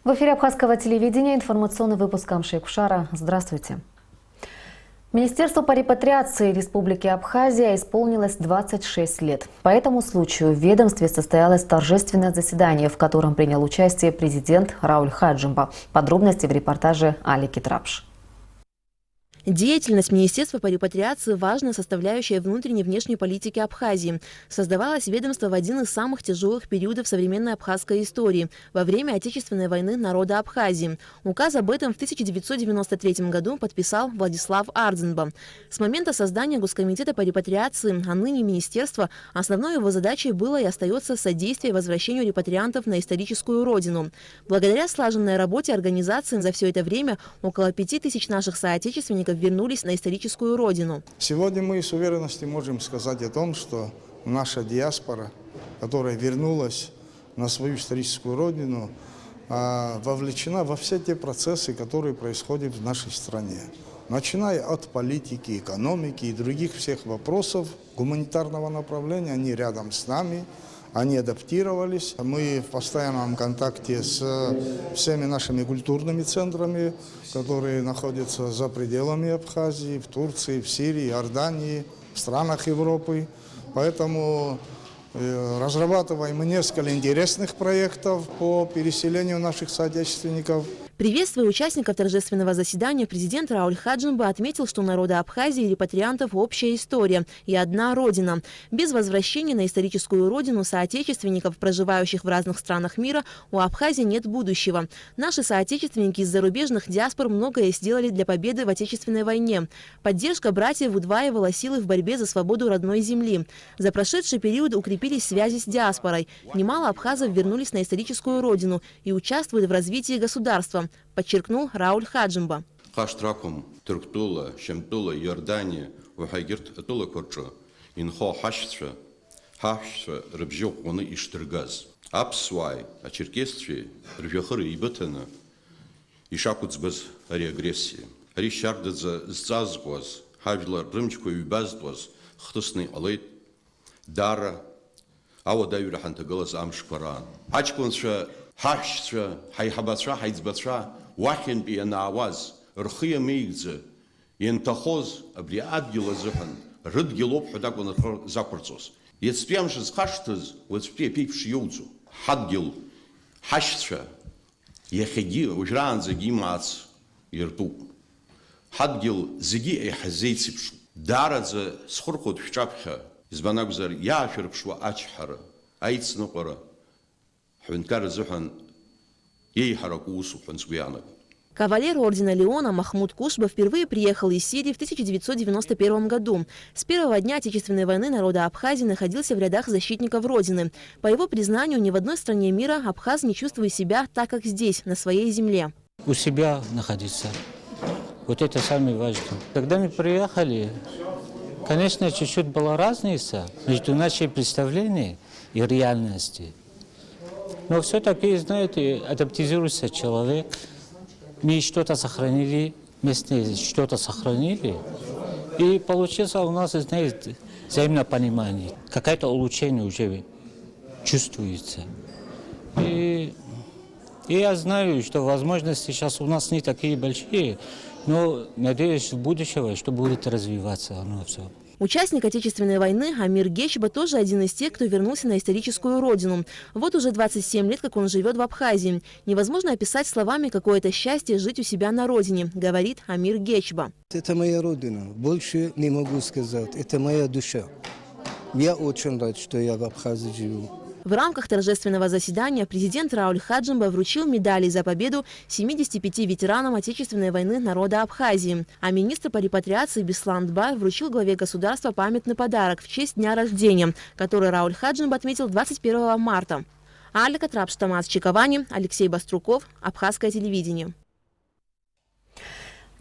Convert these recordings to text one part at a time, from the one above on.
В эфире Абхазского телевидения информационный выпуск Амшейкушара. Здравствуйте. Министерству по репатриации Республики Абхазия исполнилось 26 лет. По этому случаю в ведомстве состоялось торжественное заседание, в котором принял участие президент Рауль Хаджимба. Подробности в репортаже Алики Трапш. Деятельность Министерства по репатриации – важная составляющая внутренней и внешней политики Абхазии. Создавалось ведомство в один из самых тяжелых периодов современной абхазской истории – во время Отечественной войны народа Абхазии. Указ об этом в 1993 году подписал Владислав Ардзенба. С момента создания Госкомитета по репатриации, а ныне Министерства, основной его задачей было и остается содействие возвращению репатриантов на историческую родину. Благодаря слаженной работе организации за все это время около 5000 наших соотечественников вернулись на историческую родину. Сегодня мы с уверенностью можем сказать о том, что наша диаспора, которая вернулась на свою историческую родину, вовлечена во все те процессы, которые происходят в нашей стране. Начиная от политики, экономики и других всех вопросов гуманитарного направления, они рядом с нами. Они адаптировались. Мы в постоянном контакте с всеми нашими культурными центрами, которые находятся за пределами Абхазии, в Турции, в Сирии, Иордании, в странах Европы. Поэтому разрабатываем несколько интересных проектов по переселению наших соотечественников. Приветствуя участников торжественного заседания, президент Рауль Хаджимба отметил, что у народа Абхазии и репатриантов общая история и одна родина. Без возвращения на историческую родину соотечественников, проживающих в разных странах мира, у Абхазии нет будущего. Наши соотечественники из зарубежных диаспор многое сделали для победы в Отечественной войне. Поддержка братьев удваивала силы в борьбе за свободу родной земли. За прошедший период укрепились связи с диаспорой. Немало абхазов вернулись на историческую родину и участвуют в развитии государства, подчеркнул Рауль Хаджимба. Хаштракум, Турктула, Шемтула, Иордания, Вахагирт, Атула Корча, Инхо Хашстра, Рыбжок, он и Штыргаз. Апсвай, а Черкесстве, Рвяхыры и Бытана, и Шакуцбаз, ари агрессии. Ари Шардадза Зазгваз, Хавила Рымчко и Баздваз, Хтусный Алейт, Дара, Ава Дайвера Хантагалаз Амшкваран. Ачкунша, Хашстра, Хайхабатра, Хайцбатра, Вахин Бианаваз, Рхия Мейгзе, Ентахоз, Абриадгила Зухан, Рыдгилоп, Хадакун Закурцос. Jetzt Хаштаз, вот пипш Юдзу, Хадгил, Хашстра, Яхаги, Ужран Загимац, Ирту. Хадгил Заги Эхазейципшу. Дарадзе Схуркот Вчапха, Избанагзар Яфирпшва Ачхара, Айцнукара. Кавалер ордена Леона Махмуд Кушба впервые приехал из Сирии в 1991 году. С первого дня Отечественной войны народа Абхазии находился в рядах защитников Родины. По его признанию, ни в одной стране мира абхаз не чувствует себя так, как здесь, на своей земле. У себя находиться. Вот это самое важное. Когда мы приехали, конечно, чуть-чуть была разница между нашими представлениями и реальностью. Но все-таки, знаете, адаптируется человек. Мы что-то сохранили, местные что-то сохранили. И получилось у нас, знаете, взаимное понимание. Какое-то улучшение уже чувствуется. И я знаю, что возможности сейчас у нас не такие большие, но надеюсь в будущем, что будет развиваться оно все. Участник Отечественной войны Амир Гечба тоже один из тех, кто вернулся на историческую родину. Вот уже 27 лет, как он живет в Абхазии. Невозможно описать словами какое-то счастье жить у себя на родине, говорит Амир Гечба. Это моя родина. Больше не могу сказать. Это моя душа. Я очень рад, что я в Абхазии живу. В рамках торжественного заседания президент Рауль Хаджимба вручил медали за победу 75 ветеранам Отечественной войны народа Абхазии. А министр по репатриации Беслан Дбай вручил главе государства памятный подарок в честь дня рождения, который Рауль Хаджимба отметил 21 марта. Алика Трапш, Тамас Чиковани, Алексей Баструков, Абхазское телевидение.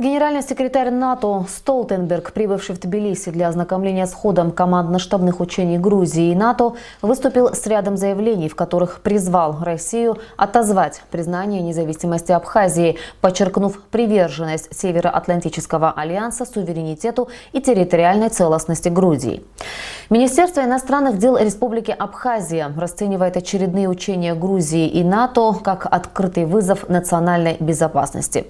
Генеральный секретарь НАТО Столтенберг, прибывший в Тбилиси для ознакомления с ходом командно-штабных учений Грузии и НАТО, выступил с рядом заявлений, в которых призвал Россию отозвать признание независимости Абхазии, подчеркнув приверженность Североатлантического альянса суверенитету и территориальной целостности Грузии. Министерство иностранных дел Республики Абхазия расценивает очередные учения Грузии и НАТО как открытый вызов национальной безопасности.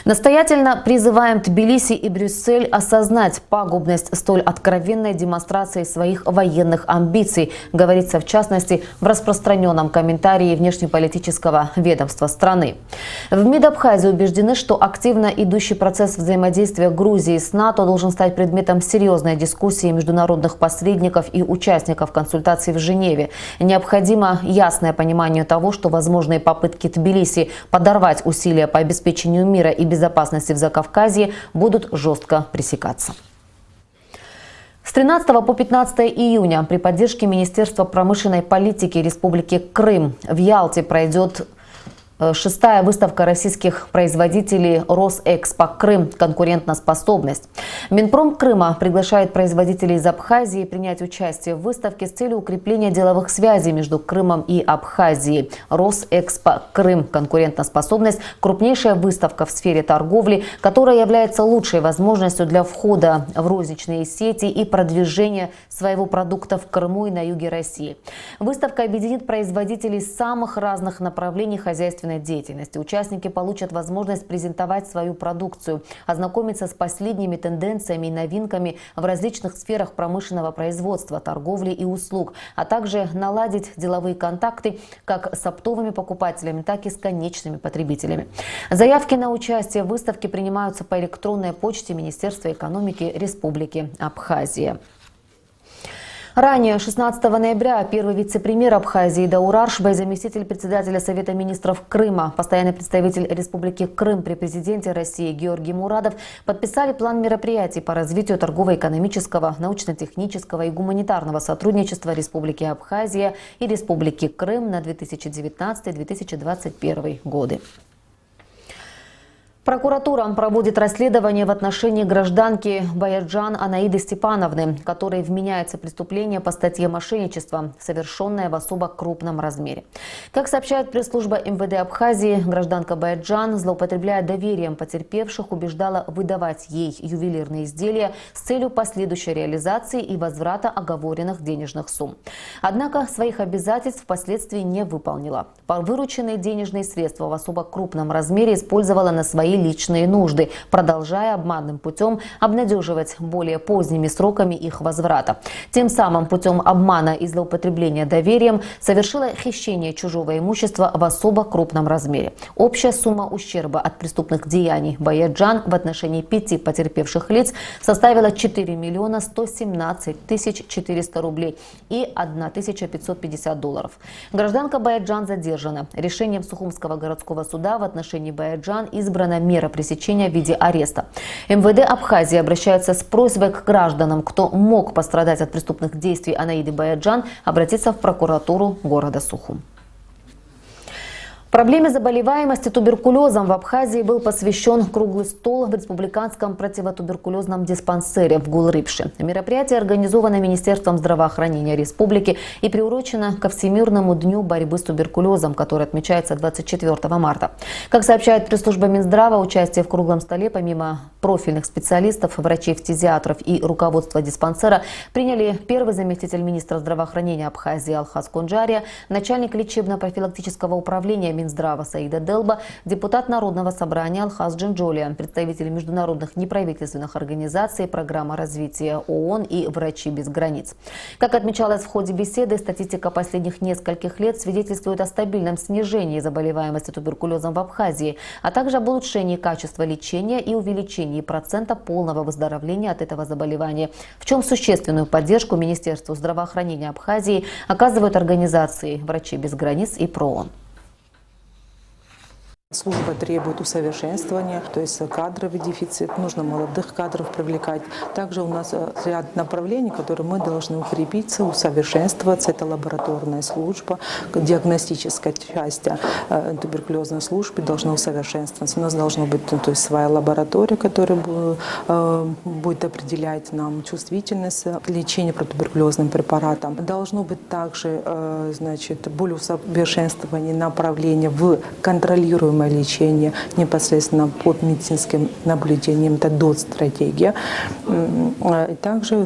Настоятельно призываем Тбилиси и Брюссель осознать пагубность столь откровенной демонстрации своих военных амбиций, говорится в частности в распространенном комментарии внешнеполитического ведомства страны. В МИД Абхазии убеждены, что активно идущий процесс взаимодействия Грузии с НАТО должен стать предметом серьезной дискуссии международных посредников и участников консультаций в Женеве. Необходимо ясное понимание того, что возможные попытки Тбилиси подорвать усилия по обеспечению мира и безопасности в Закавказье будут жестко пресекаться. С 13 по 15 июня при поддержке Министерства промышленной политики Республики Крым в Ялте пройдет 6-я выставка российских производителей «Росэкспо Крым. Конкурентоспособность». Минпром Крыма приглашает производителей из Абхазии принять участие в выставке с целью укрепления деловых связей между Крымом и Абхазией. «Росэкспо Крым. Конкурентоспособность» – крупнейшая выставка в сфере торговли, которая является лучшей возможностью для входа в розничные сети и продвижения своего продукта в Крыму и на юге России. Выставка объединит производителей самых разных направлений хозяйственной деятельности. Участники получат возможность презентовать свою продукцию, ознакомиться с последними тенденциями и новинками в различных сферах промышленного производства, торговли и услуг, а также наладить деловые контакты как с оптовыми покупателями, так и с конечными потребителями. Заявки на участие в выставке принимаются по электронной почте Министерства экономики Республики Абхазия. Ранее, 16 ноября, первый вице-премьер Абхазии Даур Аршбай, заместитель председателя Совета министров Крыма, постоянный представитель Республики Крым при президенте России Георгий Мурадов подписали план мероприятий по развитию торгово-экономического, научно-технического и гуманитарного сотрудничества Республики Абхазия и Республики Крым на 2019-2021 годы. Прокуратура проводит расследование в отношении гражданки Баяджан Анаиды Степановны, которой вменяется преступление по статье мошенничества, совершенное в особо крупном размере. Как сообщает пресс-служба МВД Абхазии, гражданка Баяджан, злоупотребляя доверием потерпевших, убеждала выдавать ей ювелирные изделия с целью последующей реализации и возврата оговоренных денежных сумм. Однако своих обязательств впоследствии не выполнила. Вырученные денежные средства в особо крупном размере использовала на свои личные нужды, продолжая обманным путем обнадеживать более поздними сроками их возврата. Тем самым путем обмана и злоупотребления доверием совершила хищение чужого имущества в особо крупном размере. Общая сумма ущерба от преступных деяний Баяджан в отношении 5 потерпевших лиц составила 4 миллиона 117 тысяч 400 рублей и 1550 долларов. Гражданка Баяджан задержана. Решением Сухумского городского суда в отношении Баяджан избрана мера пресечения в виде ареста. МВД Абхазии обращается с просьбой к гражданам, кто мог пострадать от преступных действий Анаиды Баяджан, обратиться в прокуратуру города Сухум. Проблеме заболеваемости туберкулезом в Абхазии был посвящен круглый стол в республиканском противотуберкулезном диспансере в Гулрипше. Мероприятие организовано Министерством здравоохранения республики и приурочено ко Всемирному дню борьбы с туберкулезом, который отмечается 24 марта. Как сообщает пресс-служба Минздрава, участие в круглом столе помимо профильных специалистов, врачей-фтизиатров и руководства диспансера приняли первый заместитель министра здравоохранения Абхазии Алхаз Конджария, начальник лечебно-профилактического управления Минздрава Саида Делба, депутат Народного собрания Алхаз Джинджолия, представители международных неправительственных организаций, программа развития ООН и «Врачи без границ». Как отмечалось в ходе беседы, статистика последних нескольких лет свидетельствует о стабильном снижении заболеваемости туберкулезом в Абхазии, а также об улучшении качества лечения и увеличении процента полного выздоровления от этого заболевания, в чем существенную поддержку Министерству здравоохранения Абхазии оказывают организации «Врачи без границ» и ПРООН. Служба требует усовершенствования, то есть кадровый дефицит, нужно молодых кадров привлекать. Также у нас ряд направлений, которые мы должны укрепиться, усовершенствоваться. Это лабораторная служба, диагностическая часть туберкулезной службы должна усовершенствоваться. У нас должна быть своя лаборатория, которая будет определять нам чувствительность к лечению протуберкулезным препаратам. Должно быть также более усовершенствование направления в контролируемое лечение непосредственно под медицинским наблюдением, это ДОТ-стратегия. Также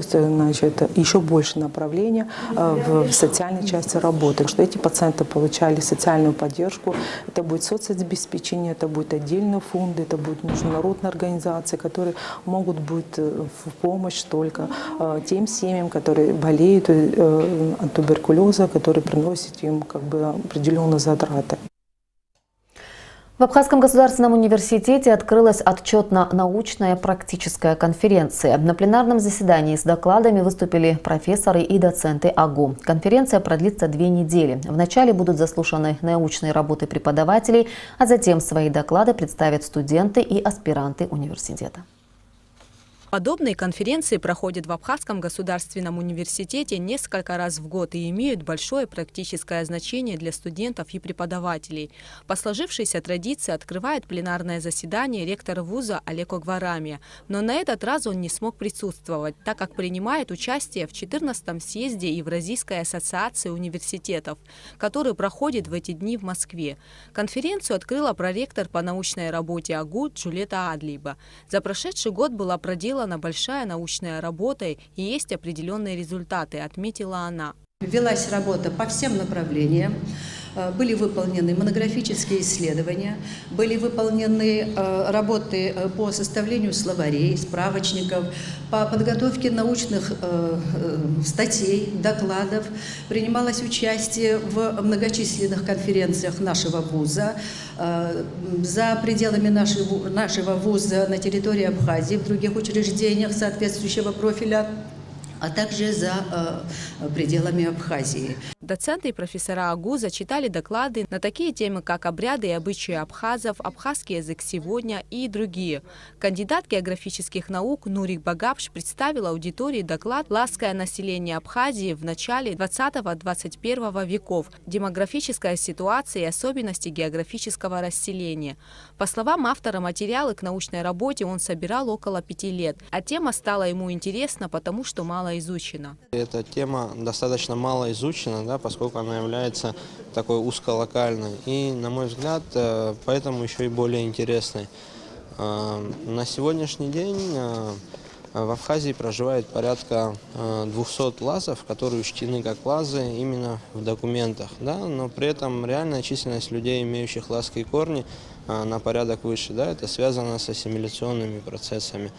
еще больше направления в социальной части работы, что эти пациенты получали социальную поддержку, это будет соцобеспечение, это будет отдельные фонды, это будут международные организации, которые могут быть в помощь только тем семьям, которые болеют от туберкулеза, которые приносят им определенные затраты. В Абхазском государственном университете открылась отчетно-научная практическая конференция. На пленарном заседании с докладами выступили профессоры и доценты АГУ. Конференция продлится 2 недели. Вначале будут заслушаны научные работы преподавателей, а затем свои доклады представят студенты и аспиранты университета. Подобные конференции проходят в Абхазском государственном университете несколько раз в год и имеют большое практическое значение для студентов и преподавателей. По сложившейся традиции открывает пленарное заседание ректор вуза Олег Огварамия. Но на этот раз он не смог присутствовать, так как принимает участие в 14-м съезде Евразийской ассоциации университетов, который проходит в эти дни в Москве. Конференцию открыла проректор по научной работе АГУ Джулета Адлиба. За прошедший год была проделана большая научная работа и есть определенные результаты, отметила она. Велась работа по всем направлениям, были выполнены монографические исследования, были выполнены работы по составлению словарей, справочников, по подготовке научных статей, докладов. Принималось участие в многочисленных конференциях нашего вуза, за пределами нашего вуза на территории Абхазии, в других учреждениях соответствующего профиля, а также за пределами Абхазии. Доценты и профессора АГУ зачитали доклады на такие темы, как обряды и обычаи абхазов, абхазский язык сегодня и другие. Кандидат географических наук Нурик Багапш представил аудитории доклад «Ласское население Абхазии в начале 20-21 веков. Демографическая ситуация и особенности географического расселения». По словам автора, материалы к научной работе он собирал около 5 лет, а тема стала ему интересна, потому что мало изучена. Эта тема достаточно мало изучена, да, поскольку она является такой узколокальной и, на мой взгляд, поэтому еще и более интересной. На сегодняшний день в Абхазии проживает порядка 200 лазов, которые учтены как лазы именно в документах, да, но при этом реальная численность людей, имеющих лазские корни, на порядок выше. Да, это связано с ассимиляционными процессами.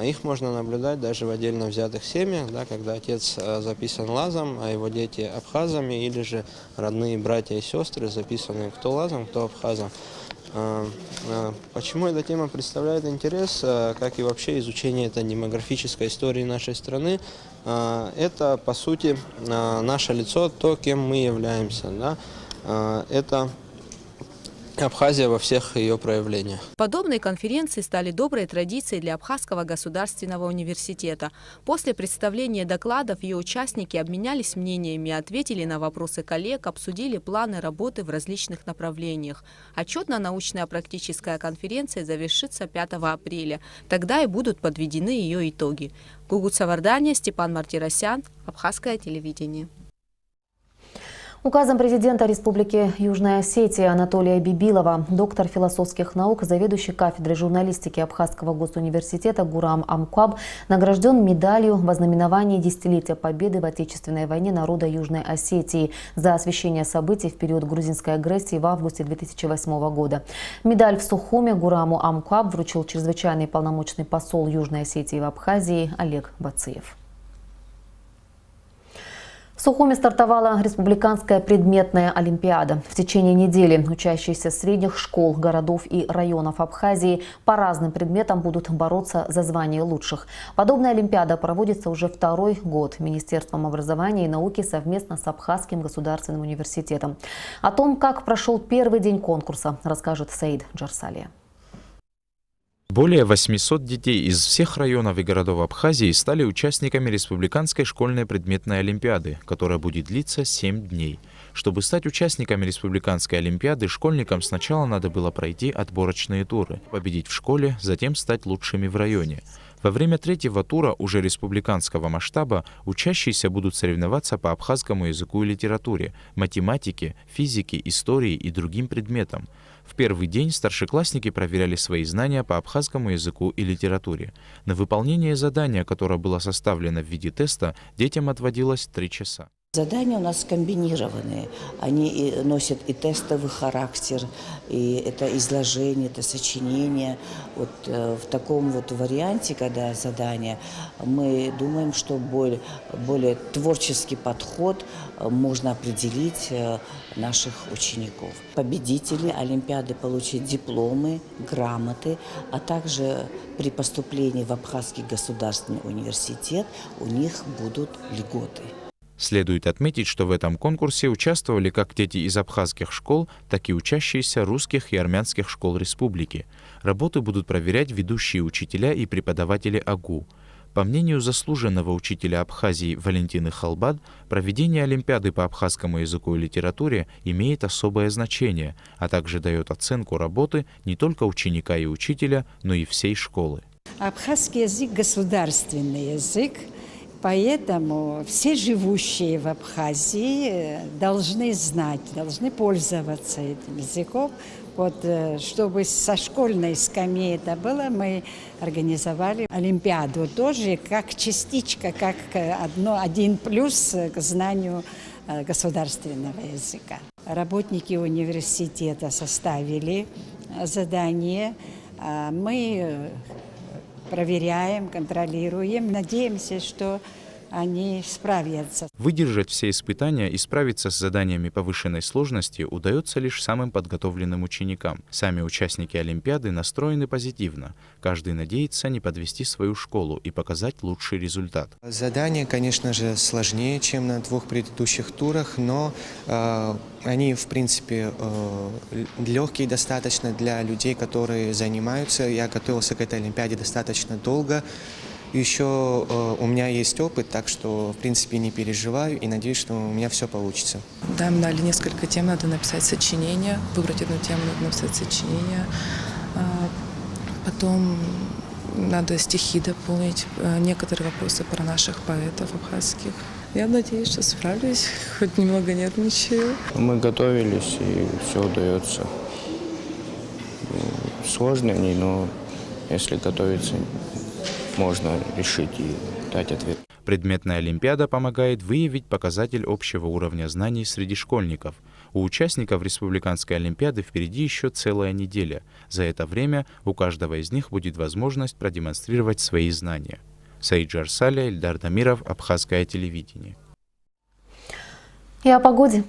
Их можно наблюдать даже в отдельно взятых семьях, да, когда отец записан лазом, а его дети абхазами, или же родные братья и сестры записаны кто лазом, кто абхазом. Почему эта тема представляет интерес, как и вообще изучение этой демографической истории нашей страны? Это, по сути, наше лицо, то, кем мы являемся. Да? Это Абхазия во всех ее проявлениях. Подобные конференции стали доброй традицией для Абхазского государственного университета. После представления докладов ее участники обменялись мнениями, ответили на вопросы коллег, обсудили планы работы в различных направлениях. Отчетно-научная практическая конференция завершится 5 апреля. Тогда и будут подведены ее итоги. Гугут Савардания, Степан Мартиросян, Абхазское телевидение. Указом президента Республики Южная Осетия Анатолия Бибилова доктор философских наук, заведующий кафедрой журналистики Абхазского госуниверситета Гурам Амкуаб награжден медалью во знаменовании десятилетия победы в Отечественной войне народа Южной Осетии за освещение событий в период грузинской агрессии в августе 2008 года. Медаль в Сухуме Гураму Амкуаб вручил чрезвычайный полномочный посол Южной Осетии в Абхазии Олег Бациев. В Сухуми стартовала республиканская предметная олимпиада. В течение недели учащиеся средних школ, городов и районов Абхазии по разным предметам будут бороться за звание лучших. Подобная олимпиада проводится уже второй год Министерством образования и науки совместно с Абхазским государственным университетом. О том, как прошел первый день конкурса, расскажет Саид Джарсалия. Более 800 детей из всех районов и городов Абхазии стали участниками Республиканской школьной предметной олимпиады, которая будет длиться 7 дней. Чтобы стать участниками Республиканской олимпиады, школьникам сначала надо было пройти отборочные туры, победить в школе, затем стать лучшими в районе. Во время третьего тура уже республиканского масштаба учащиеся будут соревноваться по абхазскому языку и литературе, математике, физике, истории и другим предметам. В первый день старшеклассники проверяли свои знания по абхазскому языку и литературе. На выполнение задания, которое было составлено в виде теста, детям отводилось 3 часа. Задания у нас комбинированные. Они носят и тестовый характер, и это изложение, это сочинение. Вот в таком вот варианте, когда задание, мы думаем, что более творческий подход можно определить наших учеников. Победители олимпиады получат дипломы, грамоты, а также при поступлении в Абхазский государственный университет у них будут льготы. Следует отметить, что в этом конкурсе участвовали как дети из абхазских школ, так и учащиеся русских и армянских школ республики. Работы будут проверять ведущие учителя и преподаватели АГУ. По мнению заслуженного учителя Абхазии Валентины Халбад, проведение олимпиады по абхазскому языку и литературе имеет особое значение, а также дает оценку работы не только ученика и учителя, но и всей школы. Абхазский язык – государственный язык. Поэтому все живущие в Абхазии должны знать, должны пользоваться этим языком. Вот, чтобы со школьной скамьи это было, мы организовали олимпиаду тоже как частичка, как один плюс к знанию государственного языка. Работники университета составили задание, мы проверяем, контролируем. Надеемся, что они справятся. Выдержать все испытания и справиться с заданиями повышенной сложности удается лишь самым подготовленным ученикам. Сами участники олимпиады настроены позитивно. Каждый надеется не подвести свою школу и показать лучший результат. Задания, конечно же, сложнее, чем на 2 предыдущих турах, но они, в принципе, легкие достаточно для людей, которые занимаются. Я готовился к этой олимпиаде достаточно долго. Еще у меня есть опыт, так что, в принципе, не переживаю и надеюсь, что у меня все получится. Да, нам дали несколько тем, надо написать сочинение, выбрать одну тему, надо написать сочинение. Потом надо стихи дополнить, некоторые вопросы про наших поэтов абхазских. Я надеюсь, что справлюсь, хоть немного нервничаю. Мы готовились, и все удается. Сложно они, но если готовиться, можно решить и дать ответ. Предметная олимпиада помогает выявить показатель общего уровня знаний среди школьников. У участников республиканской олимпиады впереди еще целая неделя. За это время у каждого из них будет возможность продемонстрировать свои знания. Саид Джарсалия, Ильдар Дамиров, Абхазское телевидение. И о погоде.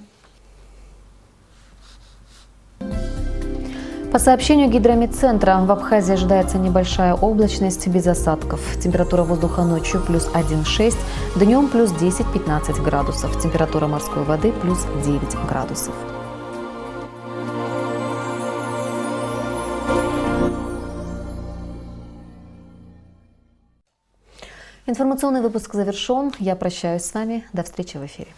По сообщению гидрометцентра, в Абхазии ожидается небольшая облачность без осадков. Температура воздуха ночью плюс 1,6, днем плюс 10-15 градусов. Температура морской воды плюс 9 градусов. Информационный выпуск завершен. Я прощаюсь с вами. До встречи в эфире.